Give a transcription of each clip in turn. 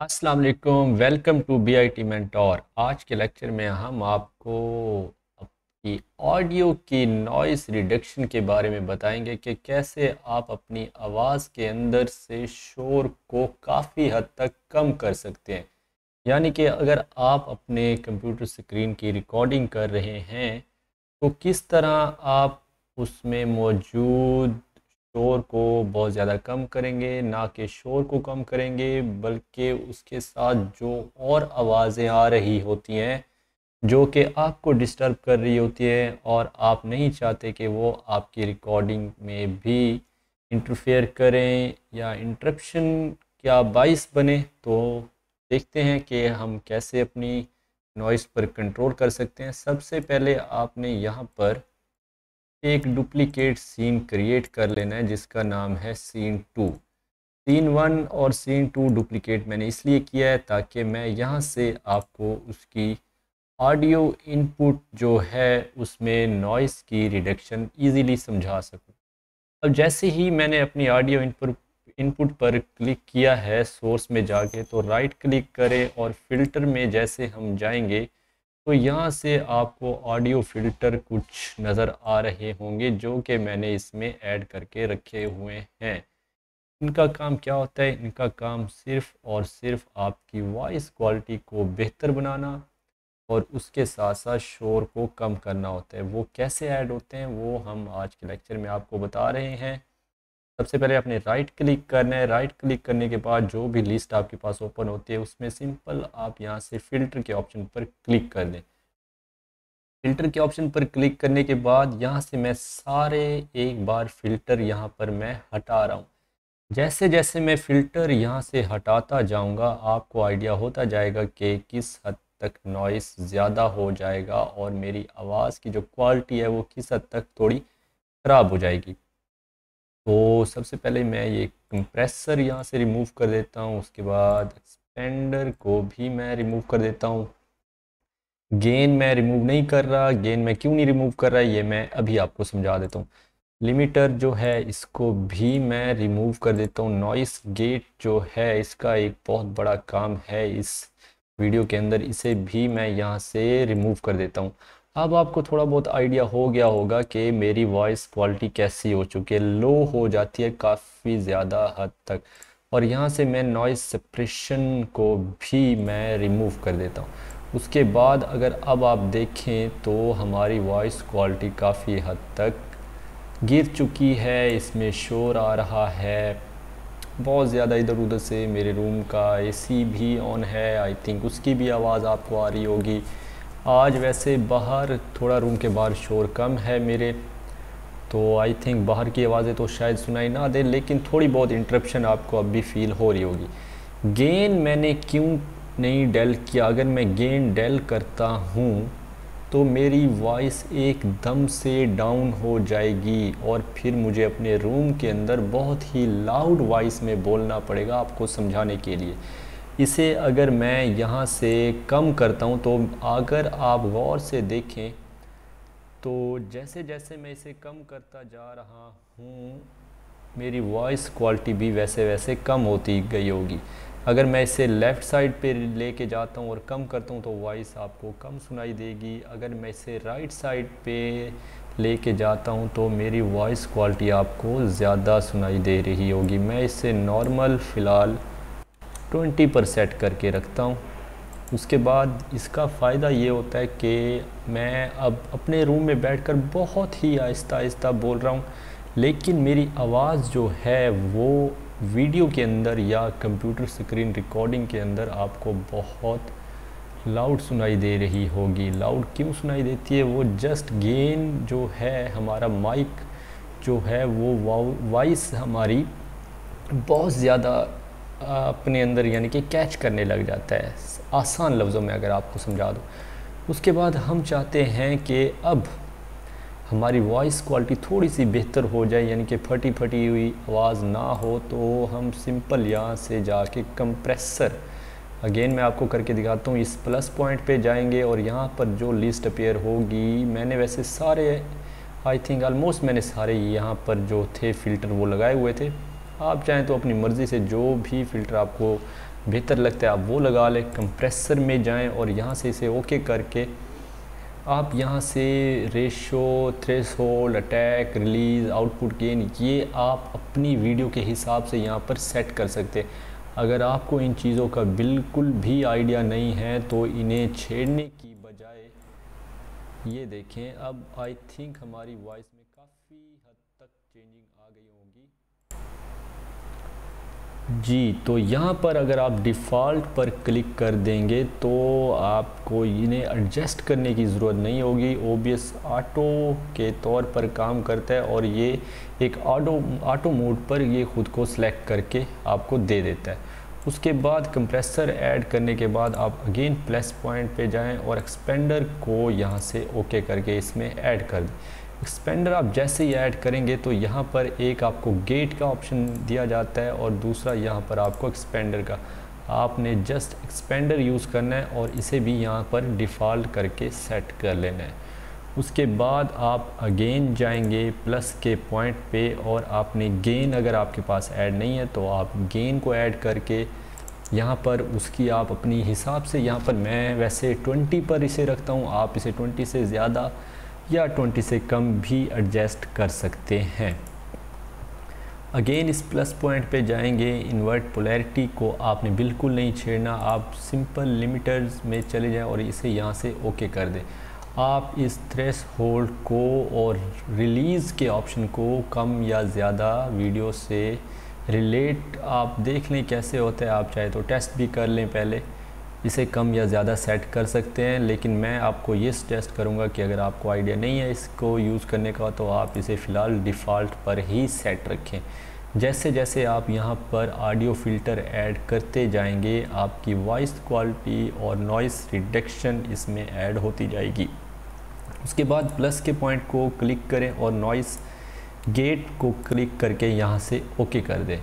अस्सलाम वालेकुम, welcome to BIT mentor. आज के लेक्चर में हम आपको आपकी ऑडियो की नॉइस रिडक्शन के बारे में बताएंगे कि कैसे आप अपनी आवाज़ के अंदर से शोर को काफ़ी हद तक कम कर सकते हैं। यानी कि अगर आप अपने कंप्यूटर स्क्रीन की रिकॉर्डिंग कर रहे हैं तो किस तरह आप उसमें मौजूद शोर को बहुत ज़्यादा कम करेंगे, ना कि शोर को कम करेंगे बल्कि उसके साथ जो और आवाज़ें आ रही होती हैं जो कि आपको डिस्टर्ब कर रही होती है और आप नहीं चाहते कि वो आपकी रिकॉर्डिंग में भी इंटरफेयर करें या इंटरप्शन क्या बाइस बने। तो देखते हैं कि हम कैसे अपनी नॉइस पर कंट्रोल कर सकते हैं। सबसे पहले आपने यहाँ पर एक डुप्लीकेट सीन क्रिएट कर लेना है जिसका नाम है सीन 2। सीन 1 और सीन 2 डुप्लीकेट मैंने इसलिए किया है ताकि मैं यहाँ से आपको उसकी ऑडियो इनपुट जो है उसमें नॉइस की रिडक्शन इजीली समझा सकूं। अब जैसे ही मैंने अपनी ऑडियो इनपुट पर क्लिक किया है सोर्स में जाके, तो राइट क्लिक करें और फिल्टर में जैसे हम जाएंगे तो यहाँ से आपको ऑडियो फ़िल्टर कुछ नज़र आ रहे होंगे जो कि मैंने इसमें ऐड करके रखे हुए हैं। इनका काम क्या होता है? इनका काम सिर्फ़ और सिर्फ आपकी वॉइस क्वालिटी को बेहतर बनाना और उसके साथ साथ शोर को कम करना होता है। वो कैसे ऐड होते हैं वो हम आज के लेक्चर में आपको बता रहे हैं। सबसे पहले आपने राइट क्लिक करना है। राइट क्लिक करने के बाद जो भी लिस्ट आपके पास ओपन होती है उसमें सिंपल आप यहाँ से फ़िल्टर के ऑप्शन पर क्लिक कर दें। फ़िल्टर के ऑप्शन पर क्लिक करने के बाद यहाँ से मैं सारे एक बार फ़िल्टर यहाँ पर मैं हटा रहा हूँ। जैसे जैसे मैं फ़िल्टर यहाँ से हटाता जाऊँगा आपको आइडिया होता जाएगा कि किस हद तक नॉइस ज़्यादा हो जाएगा और मेरी आवाज़ की जो क्वालिटी है वो किस हद तक थोड़ी ख़राब हो जाएगी। तो सबसे पहले मैं ये कंप्रेसर यहाँ से रिमूव कर देता हूँ, उसके बाद एक्सपेंडर को भी मैं रिमूव कर देता हूँ। गेन मैं रिमूव नहीं कर रहा। गेन मैं क्यों नहीं रिमूव कर रहा ये मैं अभी आपको समझा देता हूँ। लिमिटर जो है इसको भी मैं रिमूव कर देता हूँ। नॉइस गेट जो है इसका एक बहुत बड़ा काम है इस वीडियो के अंदर, इसे भी मैं यहाँ से रिमूव कर देता हूँ। अब आपको थोड़ा बहुत आइडिया हो गया होगा कि मेरी वॉइस क्वालिटी कैसी हो चुकी है। लो हो जाती है काफ़ी ज़्यादा हद तक, और यहाँ से मैं नॉइस सप्रेशन को भी मैं रिमूव कर देता हूँ। उसके बाद अगर अब आप देखें तो हमारी वॉइस क्वालिटी काफ़ी हद तक गिर चुकी है। इसमें शोर आ रहा है बहुत ज़्यादा इधर उधर से। मेरे रूम का एसी भी ऑन है, आई थिंक उसकी भी आवाज़ आपको आ रही होगी। आज वैसे बाहर थोड़ा रूम के बाहर शोर कम है मेरे, तो आई थिंक बाहर की आवाज़ें तो शायद सुनाई ना दे, लेकिन थोड़ी बहुत इंटरप्शन आपको अब भी फील हो रही होगी। गेन मैंने क्यों नहीं डेल किया? अगर मैं गेन डेल करता हूँ तो मेरी वॉइस एकदम से डाउन हो जाएगी और फिर मुझे अपने रूम के अंदर बहुत ही लाउड वॉइस में बोलना पड़ेगा आपको समझाने के लिए। इसे अगर मैं यहाँ से कम करता हूँ तो अगर आप गौर से देखें तो जैसे जैसे मैं इसे कम करता जा रहा हूँ मेरी वॉइस क्वालिटी भी वैसे वैसे कम होती गई होगी। अगर मैं इसे लेफ़्ट साइड पे लेके जाता हूँ और कम करता हूँ तो वॉइस आपको कम सुनाई देगी। अगर मैं इसे राइट साइड पे लेके जाता हूँ तो मेरी वॉइस क्वालिटी आपको ज़्यादा सुनाई दे रही होगी। मैं इसे नॉर्मल फ़िलहाल 20 पर सेट करके रखता हूँ। उसके बाद इसका फ़ायदा ये होता है कि मैं अब अपने रूम में बैठकर बहुत ही आहिस्ता आहिस्ता बोल रहा हूँ, लेकिन मेरी आवाज़ जो है वो वीडियो के अंदर या कंप्यूटर स्क्रीन रिकॉर्डिंग के अंदर आपको बहुत लाउड सुनाई दे रही होगी। लाउड क्यों सुनाई देती है? वो जस्ट गेन जो है हमारा माइक जो है वो वॉइस हमारी बहुत ज़्यादा अपने अंदर यानी कि कैच करने लग जाता है। आसान लफ्ज़ों में अगर आपको समझा दूँ, उसके बाद हम चाहते हैं कि अब हमारी वॉइस क्वालिटी थोड़ी सी बेहतर हो जाए, यानी कि फटी फटी हुई आवाज़ ना हो, तो हम सिंपल यहाँ से जाके कंप्रेसर अगेन मैं आपको करके दिखाता हूँ। इस प्लस पॉइंट पे जाएंगे और यहाँ पर जो लिस्ट अपीयर होगी, मैंने वैसे सारे आई थिंक ऑलमोस्ट मैंने सारे यहाँ पर जो थे फ़िल्टर वो लगाए हुए थे। आप चाहें तो अपनी मर्ज़ी से जो भी फ़िल्टर आपको बेहतर लगता है आप वो लगा लें। कंप्रेसर में जाएं और यहाँ से इसे ओके करके आप यहाँ से ratio, threshold, attack, release, output gain, ये आप अपनी वीडियो के हिसाब से यहाँ पर सेट कर सकते हैं। अगर आपको इन चीज़ों का बिल्कुल भी आइडिया नहीं है तो इन्हें छेड़ने की बजाय ये देखें, अब आई थिंक हमारी वॉइस में काफ़ी हद तक चेंजिंग आ गई होगी जी। तो यहाँ पर अगर आप डिफ़ॉल्ट पर क्लिक कर देंगे तो आपको इन्हें एडजस्ट करने की ज़रूरत नहीं होगी। OBS ऑटो के तौर पर काम करता है और ये एक ऑटो मोड पर ये ख़ुद को सिलेक्ट करके आपको दे देता है। उसके बाद कंप्रेसर ऐड करने के बाद आप अगेन प्लस पॉइंट पे जाएं और एक्सपेंडर को यहाँ से ओके करके इसमें ऐड कर दें। एक्सपेंडर आप जैसे ही ऐड करेंगे तो यहाँ पर एक आपको गेट का ऑप्शन दिया जाता है और दूसरा यहाँ पर आपको एक्सपेंडर का। आपने जस्ट एक्सपेंडर यूज़ करना है और इसे भी यहाँ पर डिफ़ॉल्ट करके सेट कर लेना है। उसके बाद आप अगेन जाएंगे प्लस के पॉइंट पे और आपने गेन अगर आपके पास ऐड नहीं है तो आप गेन को ऐड करके यहाँ पर उसकी आप अपनी हिसाब से, यहाँ पर मैं वैसे 20 पर इसे रखता हूँ, आप इसे 20 से ज़्यादा या 20 से कम भी एडजस्ट कर सकते हैं। अगेन इस प्लस पॉइंट पे जाएंगे, इन्वर्ट पोलैरिटी को आपने बिल्कुल नहीं छेड़ना, आप सिंपल लिमिटर्स में चले जाएं और इसे यहाँ से ओके कर दें। आप इस थ्रेशोल्ड को और रिलीज़ के ऑप्शन को कम या ज़्यादा वीडियो से रिलेट आप देख लें कैसे होता है। आप चाहे तो टेस्ट भी कर लें, पहले इसे कम या ज़्यादा सेट कर सकते हैं, लेकिन मैं आपको ये सजेस्ट करूँगा कि अगर आपको आइडिया नहीं है इसको यूज़ करने का तो आप इसे फ़िलहाल डिफ़ॉल्ट पर ही सेट रखें। जैसे जैसे आप यहाँ पर ऑडियो फ़िल्टर ऐड करते जाएंगे आपकी वॉइस क्वालिटी और नॉइस रिडक्शन इसमें ऐड होती जाएगी। उसके बाद प्लस के पॉइंट को क्लिक करें और नॉइस गेट को क्लिक करके यहाँ से ओके कर दें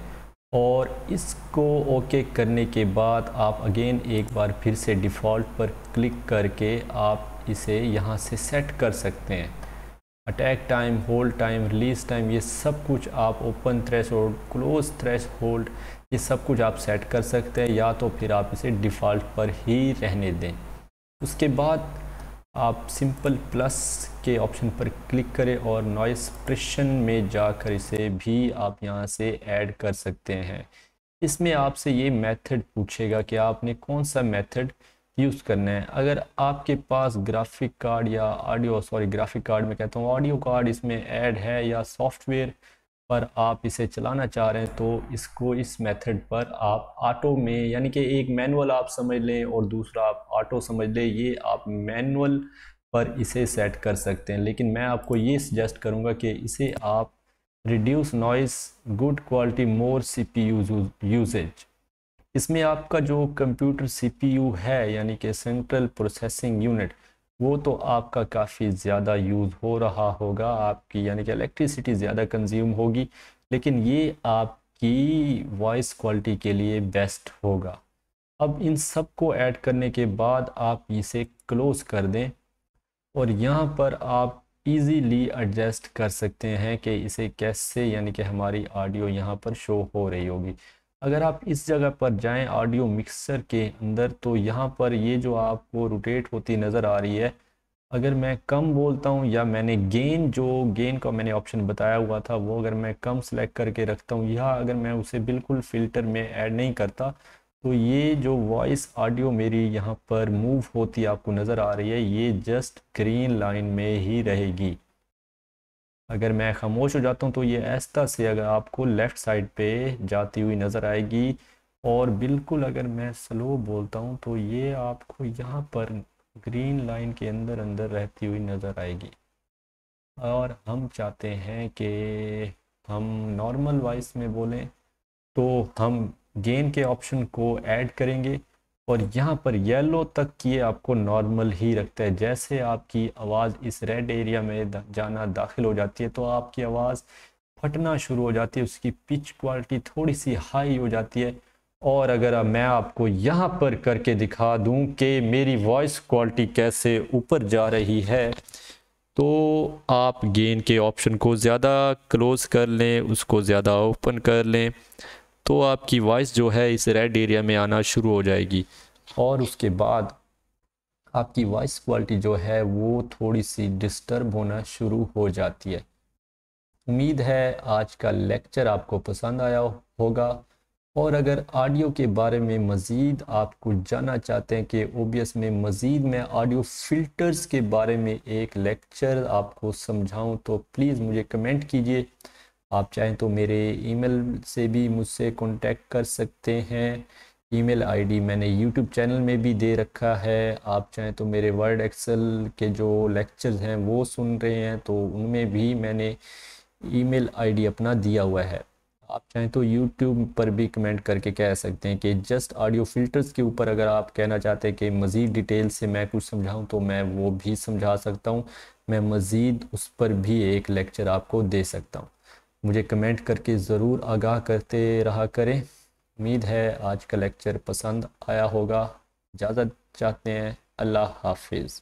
और इसको ओके करने के बाद आप अगेन एक बार फिर से डिफ़ॉल्ट पर क्लिक करके आप इसे यहाँ से सेट कर सकते हैं। Attack time, hold time, release time, ये सब कुछ आप ओपन थ्रेशोल्ड, क्लोज थ्रेशोल्ड, ये सब कुछ आप सेट कर सकते हैं, या तो फिर आप इसे डिफ़ॉल्ट पर ही रहने दें। उसके बाद आप सिंपल प्लस के ऑप्शन पर क्लिक करें और नॉइस सप्रेशन में जाकर इसे भी आप यहाँ से ऐड कर सकते हैं। इसमें आपसे ये मेथड पूछेगा कि आपने कौन सा मेथड यूज़ करना है। अगर आपके पास ग्राफिक कार्ड या ग्राफिक कार्ड में कहता हूँ, ऑडियो कार्ड इसमें ऐड है या सॉफ्टवेयर पर आप इसे चलाना चाह रहे हैं तो इसको इस मेथड पर आप ऑटो में, यानी कि एक मैनुअल आप समझ लें और दूसरा आप ऑटो समझ लें, ये आप मैनुअल पर इसे सेट कर सकते हैं। लेकिन मैं आपको ये सजेस्ट करूँगा कि इसे आप रिड्यूस नॉइस, गुड क्वालिटी, मोर CPU यूजेज, इसमें आपका जो कंप्यूटर CPU है यानी कि सेंट्रल प्रोसेसिंग यूनिट, वो तो आपका काफ़ी ज़्यादा यूज़ हो रहा होगा, आपकी यानी कि इलेक्ट्रिसिटी ज़्यादा कंज्यूम होगी, लेकिन ये आपकी वॉइस क्वालिटी के लिए बेस्ट होगा। अब इन सब को ऐड करने के बाद आप इसे क्लोज़ कर दें और यहाँ पर आप इजीली एडजस्ट कर सकते हैं कि इसे कैसे, यानी कि हमारी ऑडियो यहाँ पर शो हो रही होगी। अगर आप इस जगह पर जाएं ऑडियो मिक्सर के अंदर तो यहाँ पर ये जो आपको रोटेट होती नज़र आ रही है, अगर मैं कम बोलता हूँ या मैंने गेन का मैंने ऑप्शन बताया हुआ था वो अगर मैं कम सेलेक्ट करके रखता हूँ या अगर मैं उसे बिल्कुल फ़िल्टर में ऐड नहीं करता तो ये जो वॉइस ऑडियो मेरी यहाँ पर मूव होती आपको नज़र आ रही है, ये जस्ट ग्रीन लाइन में ही रहेगी। अगर मैं खामोश हो जाता हूँ तो ये ऐसा से अगर आपको लेफ़्ट साइड पे जाती हुई नज़र आएगी और बिल्कुल अगर मैं स्लो बोलता हूँ तो ये आपको यहाँ पर ग्रीन लाइन के अंदर अंदर रहती हुई नज़र आएगी। और हम चाहते हैं कि हम नॉर्मल वॉइस में बोलें तो हम गेन के ऑप्शन को ऐड करेंगे और यहाँ पर येलो तक ये आपको नॉर्मल ही रखता है। जैसे आपकी आवाज़ इस रेड एरिया में जाना दाखिल हो जाती है तो आपकी आवाज़ फटना शुरू हो जाती है, उसकी पिच क्वालिटी थोड़ी सी हाई हो जाती है। और अगर मैं आपको यहाँ पर करके दिखा दूँ कि मेरी वॉइस क्वालिटी कैसे ऊपर जा रही है तो आप गेन के ऑप्शन को ज़्यादा क्लोज़ कर लें, उसको ज़्यादा ओपन कर लें तो आपकी वॉइस जो है इस रेड एरिया में आना शुरू हो जाएगी और उसके बाद आपकी वॉइस क्वालिटी जो है वो थोड़ी सी डिस्टर्ब होना शुरू हो जाती है। उम्मीद है आज का लेक्चर आपको पसंद आया होगा, और अगर ऑडियो के बारे में मज़ीद आप कुछ जानना चाहते हैं कि ओबीएस में मज़ीद मैं ऑडियो फ़िल्टर्स के बारे में एक लेक्चर आपको समझाऊं तो प्लीज़ मुझे कमेंट कीजिए। आप चाहें तो मेरे ईमेल से भी मुझसे कांटेक्ट कर सकते हैं। ईमेल आईडी मैंने यूट्यूब चैनल में भी दे रखा है। आप चाहें तो मेरे वर्ड एक्सेल के जो लेक्चर्स हैं वो सुन रहे हैं तो उनमें भी मैंने ईमेल आईडी अपना दिया हुआ है। आप चाहें तो यूट्यूब पर भी कमेंट करके कह सकते हैं कि जस्ट ऑडियो फ़िल्टर्स के ऊपर अगर आप कहना चाहते हैं कि मज़ीद डिटेल से मैं कुछ समझाऊं तो मैं वो भी समझा सकता हूं। मैं मज़ीद उस पर भी एक लेक्चर आपको दे सकता हूं। मुझे कमेंट करके ज़रूर आगाह करते रहा करें। उम्मीद है आज का लेक्चर पसंद आया होगा। इजाज़त चाहते हैं। अल्लाह हाफिज़।